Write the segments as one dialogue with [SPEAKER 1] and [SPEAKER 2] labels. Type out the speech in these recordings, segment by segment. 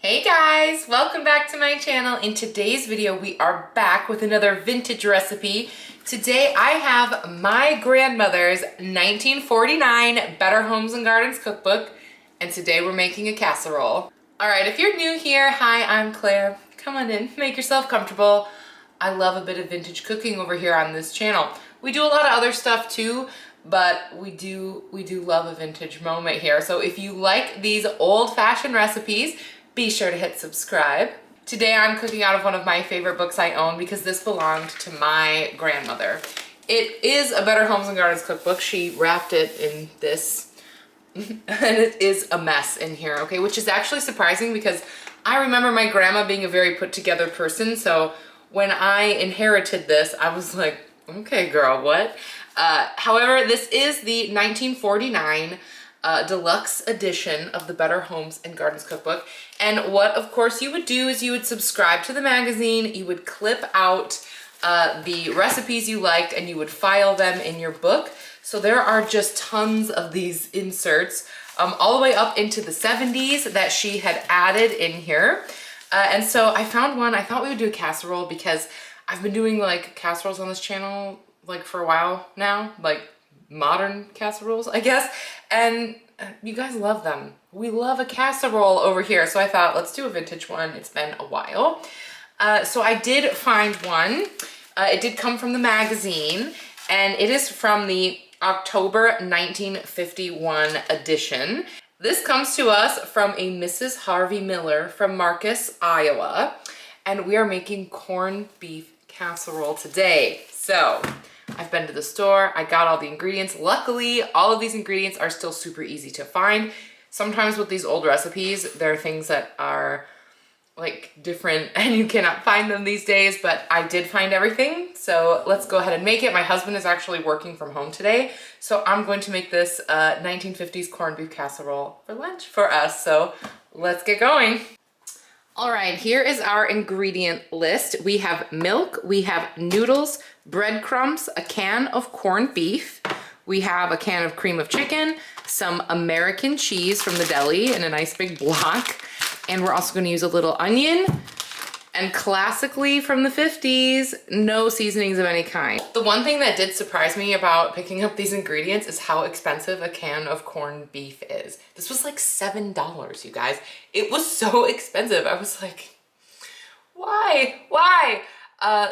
[SPEAKER 1] Hey guys, welcome back to my channel. In today's video, we are back with another vintage recipe. Today I have my grandmother's 1949 Better Homes and Gardens cookbook, and today we're making a casserole. All right, if you're new here, hi, I'm Claire. Come on in, make yourself comfortable. I love a bit of vintage cooking over here on this channel. We do a lot of other stuff too, but we do love a vintage moment here. So if you like these old-fashioned recipes, be sure to hit subscribe. Today I'm cooking out of one of my favorite books I own because this belonged to my grandmother. It is a Better Homes and Gardens cookbook. She wrapped it in this and it is a mess in here, okay? Which is actually surprising because I remember my grandma being a very put together person. So when I inherited this, I was like, okay girl, what? However, this is the 1949 deluxe edition of the Better Homes and Gardens cookbook. And what of course you would do is you would subscribe to the magazine, you would clip out the recipes you liked, and you would file them in your book. So there are just tons of these inserts all the way up into the 70s that she had added in here. And so I found one. I thought we would do a casserole because I've been doing like casseroles on this channel like for a while now, like modern casseroles, I guess. And you guys love them. We love a casserole over here. So I thought, let's do a vintage one. It's been a while. So I did find one. It did come from the magazine, and it is from the October 1951 edition. This comes to us from a Mrs. Harvey Miller from Marcus, Iowa, and we are making corned beef casserole today. So I've been to the store, I got all the ingredients. Luckily, all of these ingredients are still super easy to find. Sometimes with these old recipes, there are things that are like different and you cannot find them these days, but I did find everything. So let's go ahead and make it. My husband is actually working from home today, so I'm going to make this 1950s corned beef casserole for lunch for us. So let's get going. All right, here is our ingredient list. We have milk, we have noodles, breadcrumbs, a can of corned beef, we have a can of cream of chicken, some American cheese from the deli in a nice big block, and we're also gonna use a little onion, and classically from the 50s, no seasonings of any kind. The one thing that did surprise me about picking up these ingredients is how expensive a can of corned beef is. This was like $7, you guys. It was so expensive. I was like, why?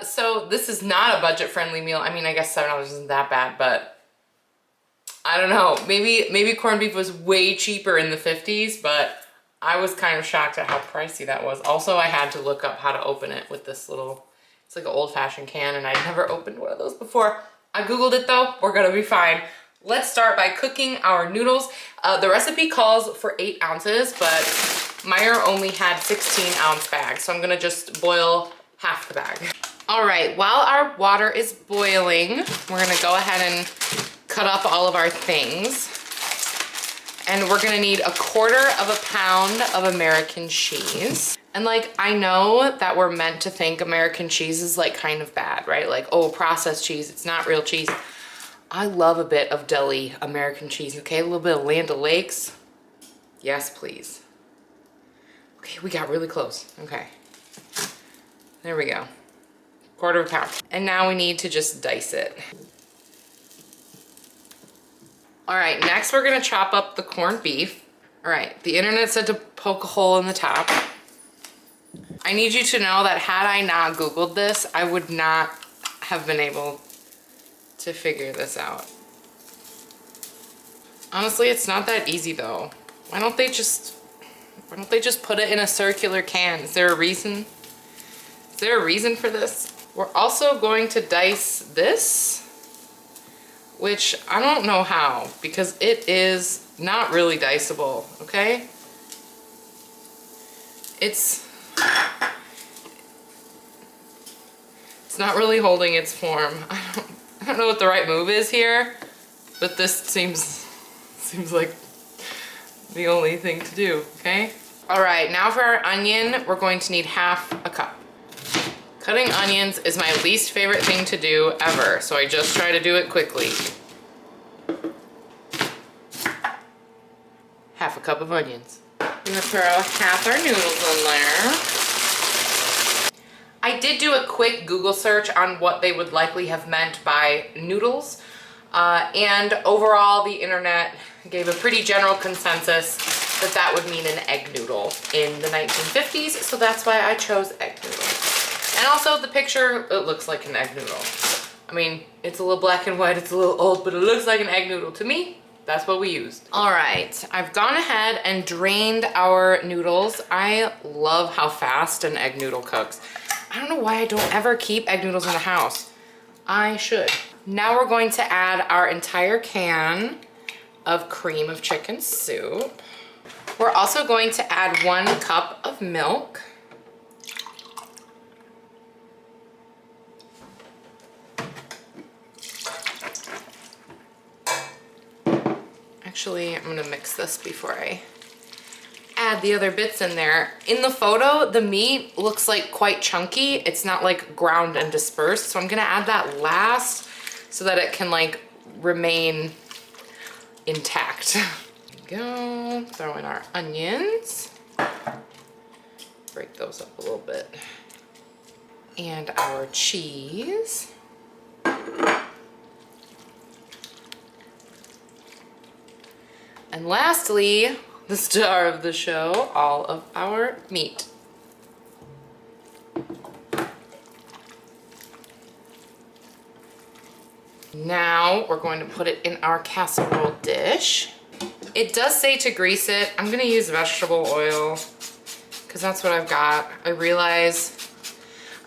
[SPEAKER 1] So this is not a budget-friendly meal. I mean, I guess $7 isn't that bad, but I don't know. Maybe corned beef was way cheaper in the 50s, but I was kind of shocked at how pricey that was. Also, I had to look up how to open it with this little, it's like an old-fashioned can, and I'd never opened one of those before. I Googled it though, we're gonna be fine. Let's start by cooking our noodles. The recipe calls for 8 ounces, but Meyer only had 16-ounce bags, so I'm gonna just boil half the bag. All right, while our water is boiling, we're gonna go ahead and cut up all of our things. And we're gonna need 1/4 pound of American cheese. And like, I know that we're meant to think American cheese is like kind of bad, right? Like, oh, processed cheese, it's not real cheese. I love a bit of deli American cheese, okay? A little bit of Land O'Lakes. Yes, please. Okay, we got really close, okay. There we go, 1/4 pound. And now we need to just dice it. All right, next we're gonna chop up the corned beef. All right, the internet said to poke a hole in the top. I need you to know that had I not Googled this, I would not have been able to figure this out. Honestly, it's not that easy though. Why don't they just put it in a circular can? Is there a reason? Is there a reason for this? We're also going to dice this, which I don't know how, because it is not really diceable, okay? It's not really holding its form. I don't know what the right move is here, but this seems like the only thing to do, okay? All right, now for our onion, we're going to need 1/2 cup. Cutting onions is my least favorite thing to do ever, so I just try to do it quickly. 1/2 cup of onions. I'm gonna throw half our noodles in there. I did do a quick Google search on what they would likely have meant by noodles. And overall, the internet gave a pretty general consensus that that would mean an egg noodle in the 1950s. So that's why I chose egg noodles. And also the picture, it looks like an egg noodle. I mean, it's a little black and white, it's a little old, but it looks like an egg noodle to me. That's what we used. All right, I've gone ahead and drained our noodles. I love how fast an egg noodle cooks. I don't know why I don't ever keep egg noodles in the house. I should. Now we're going to add our entire can of cream of chicken soup. We're also going to add 1 cup of milk. Actually, I'm gonna mix this before I add the other bits in there. In the photo, the meat looks like quite chunky. It's not like ground and dispersed. So I'm gonna add that last so that it can like remain intact. There we go, throw in our onions. Break those up a little bit. And our cheese. And lastly, the star of the show, all of our meat. Now we're going to put it in our casserole dish. It does say to grease it. I'm gonna use vegetable oil because that's what I've got. I realize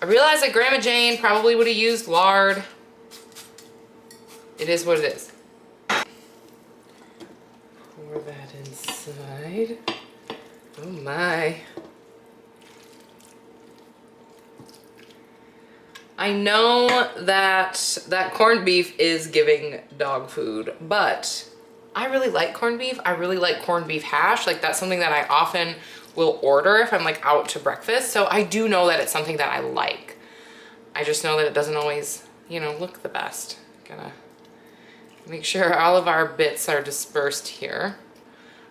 [SPEAKER 1] that Grandma Jane probably would have used lard. It is what it is. Pour that inside. Oh my. I know that corned beef is giving dog food, but I really like corned beef. I really like corned beef hash. Like that's something that I often will order if I'm like out to breakfast. So I do know that it's something that I like. I just know that it doesn't always, you know, look the best. Gotta make sure all of our bits are dispersed here.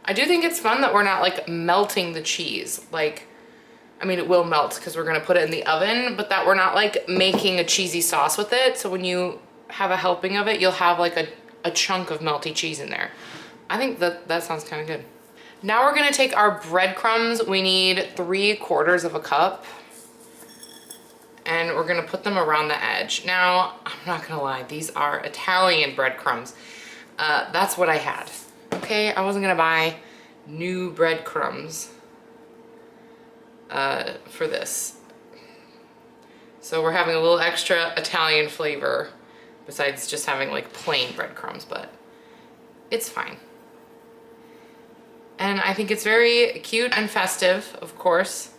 [SPEAKER 1] I do think it's fun that we're not like melting the cheese. Like, I mean, it will melt because we're gonna put it in the oven, but that we're not like making a cheesy sauce with it. So when you have a helping of it, you'll have like a chunk of melty cheese in there. I think that sounds kind of good. Now we're gonna take our breadcrumbs. We need 3/4 of a cup. And we're gonna put them around the edge. Now, I'm not gonna lie, these are Italian breadcrumbs. That's what I had, okay? I wasn't gonna buy new breadcrumbs for this. So we're having a little extra Italian flavor besides just having like plain breadcrumbs, but it's fine. And I think it's very cute and festive, of course,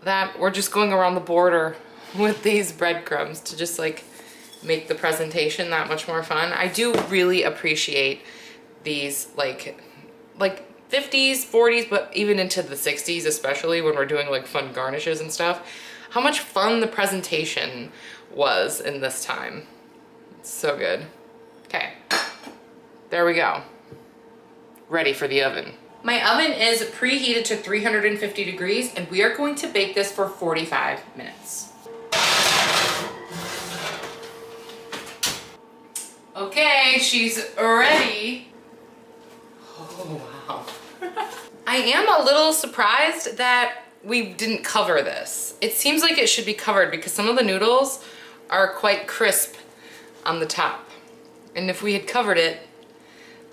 [SPEAKER 1] that we're just going around the border with these breadcrumbs to just like make the presentation that much more fun. I do really appreciate these like 50s, 40s, but even into the 60s, especially when we're doing like fun garnishes and stuff, how much fun the presentation was in this time. It's so good. Okay, there we go. Ready for the oven. My oven is preheated to 350 degrees and we are going to bake this for 45 minutes. Okay, she's ready. Oh, wow. I am a little surprised that we didn't cover this. It seems like it should be covered because some of the noodles are quite crisp on the top. And if we had covered it,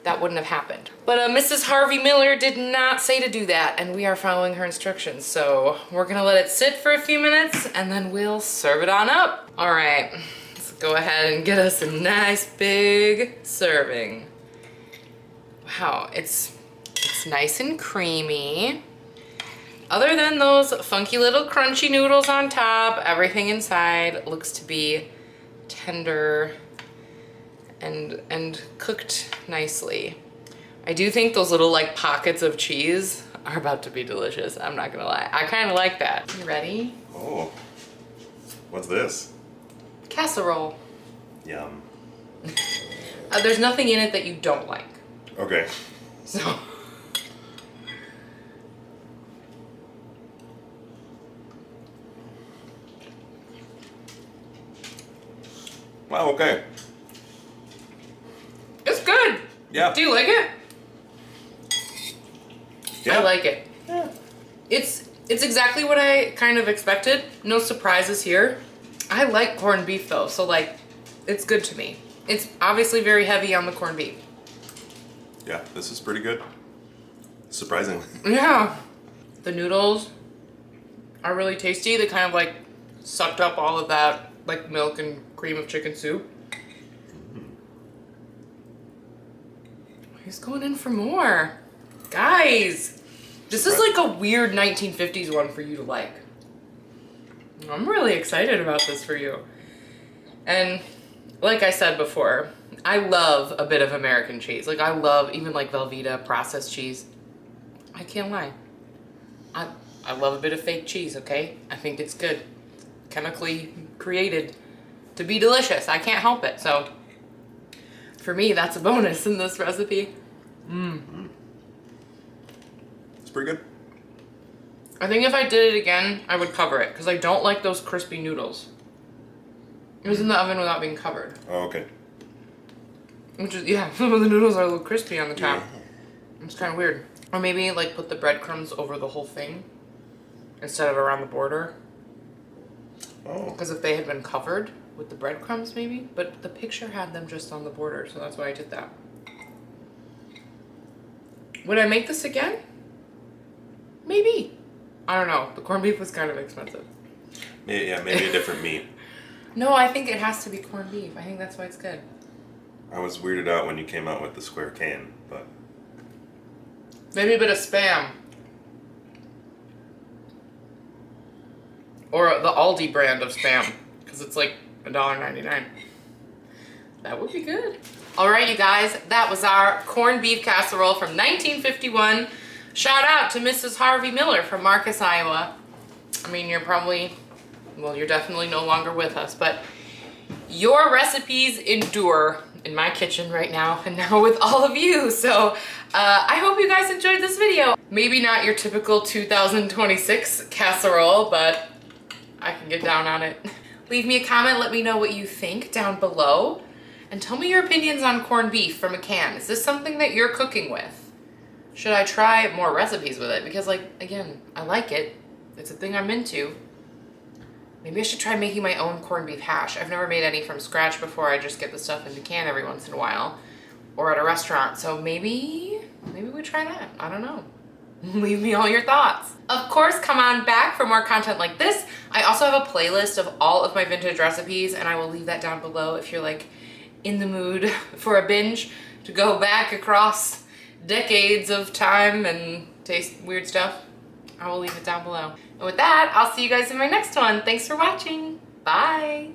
[SPEAKER 1] that wouldn't have happened. But Mrs. Harvey Miller did not say to do that, and we are following her instructions. So we're gonna let it sit for a few minutes and then we'll serve it on up. All right, let's go ahead and get us a nice big serving. Wow, it's nice and creamy. Other than those funky little crunchy noodles on top, everything inside looks to be tender and cooked nicely. I do think those little like pockets of cheese are about to be delicious. I'm not gonna lie. I kind of like that. You ready?
[SPEAKER 2] Oh, what's this?
[SPEAKER 1] Casserole.
[SPEAKER 2] Yum.
[SPEAKER 1] There's nothing in it that you don't like.
[SPEAKER 2] Okay.
[SPEAKER 1] So
[SPEAKER 2] Wow, okay.
[SPEAKER 1] It's good.
[SPEAKER 2] Yeah.
[SPEAKER 1] Do you like it?
[SPEAKER 2] Yeah.
[SPEAKER 1] I like it.
[SPEAKER 2] Yeah.
[SPEAKER 1] It's exactly what I kind of expected. No surprises here. I like corned beef though, so like, it's good to me. It's obviously very heavy on the corned beef.
[SPEAKER 2] Yeah, this is pretty good. Surprisingly.
[SPEAKER 1] Yeah. The noodles are really tasty. They kind of like sucked up all of that like milk and cream of chicken soup. He's going in for more. Guys, this is like a weird 1950s one for you to like. I'm really excited about this for you. And like I said before, I love a bit of American cheese. Like I love even like Velveeta processed cheese. I can't lie. I love a bit of fake cheese, okay? I think it's good. Chemically created to be delicious. I can't help it. So for me, that's a bonus in this recipe.
[SPEAKER 2] It's pretty good.
[SPEAKER 1] I think if I did it again, I would cover it because I don't like those crispy noodles. It was in the oven without being covered.
[SPEAKER 2] Oh, okay.
[SPEAKER 1] Which is, yeah, some of the noodles are a little crispy on the top.
[SPEAKER 2] Yeah.
[SPEAKER 1] It's kind of weird. Or maybe like put the breadcrumbs over the whole thing instead of around the border.
[SPEAKER 2] Oh.
[SPEAKER 1] Because if they had been covered with the breadcrumbs maybe, but the picture had them just on the border, so that's why I did that. Would I make this again? Maybe. I don't know. The corned beef was kind of expensive.
[SPEAKER 2] Yeah, maybe a different meat.
[SPEAKER 1] No, I think it has to be corned beef. I think that's why it's good.
[SPEAKER 2] I was weirded out when you came out with the square can, but...
[SPEAKER 1] Maybe a bit of Spam. Or the Aldi brand of Spam, because it's like $1.99. That would be good. All right, you guys, that was our corned beef casserole from 1951. Shout out to Mrs. Harvey Miller from Marcus, Iowa. I mean, you're probably, well, you're definitely no longer with us, but your recipes endure in my kitchen right now and now with all of you. So I hope you guys enjoyed this video. Maybe not your typical 2026 casserole, but I can get down on it. Leave me a comment, let me know what you think down below. And tell me your opinions on corned beef from a can. Is this something that you're cooking with? Should I try more recipes with it? Because like, again, I like it. It's a thing I'm into. Maybe I should try making my own corned beef hash. I've never made any from scratch before. I just get the stuff in the can every once in a while. Or at a restaurant. So maybe we try that. I don't know. Leave me all your thoughts. Of course, come on back for more content like this. I also have a playlist of all of my vintage recipes, and I will leave that down below if you're like in the mood for a binge to go back across decades of time and taste weird stuff. I will leave it down below. And with that, I'll see you guys in my next one. Thanks for watching. Bye.